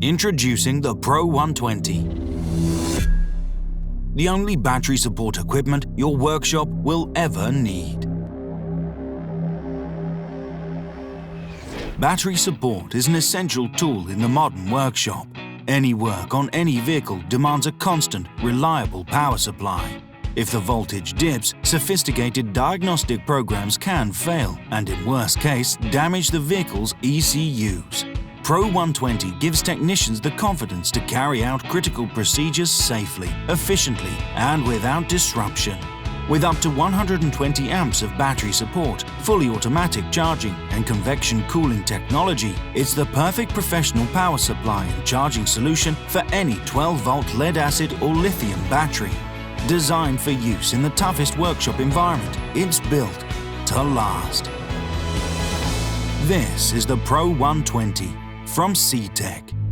Introducing the Pro120. The only battery support equipment your workshop will ever need. Battery support is an essential tool in the modern workshop. Any work on any vehicle demands a constant, reliable power supply. If the voltage dips, sophisticated diagnostic programs can fail and, in worst case, damage the vehicle's ECUs. Pro120 gives technicians the confidence to carry out critical procedures safely, efficiently, and without disruption. With up to 120 amps of battery support, fully automatic charging, and convection cooling technology, it's the perfect professional power supply and charging solution for any 12-volt lead-acid or lithium battery. Designed for use in the toughest workshop environment, it's built to last. This is the Pro120 from CTEK.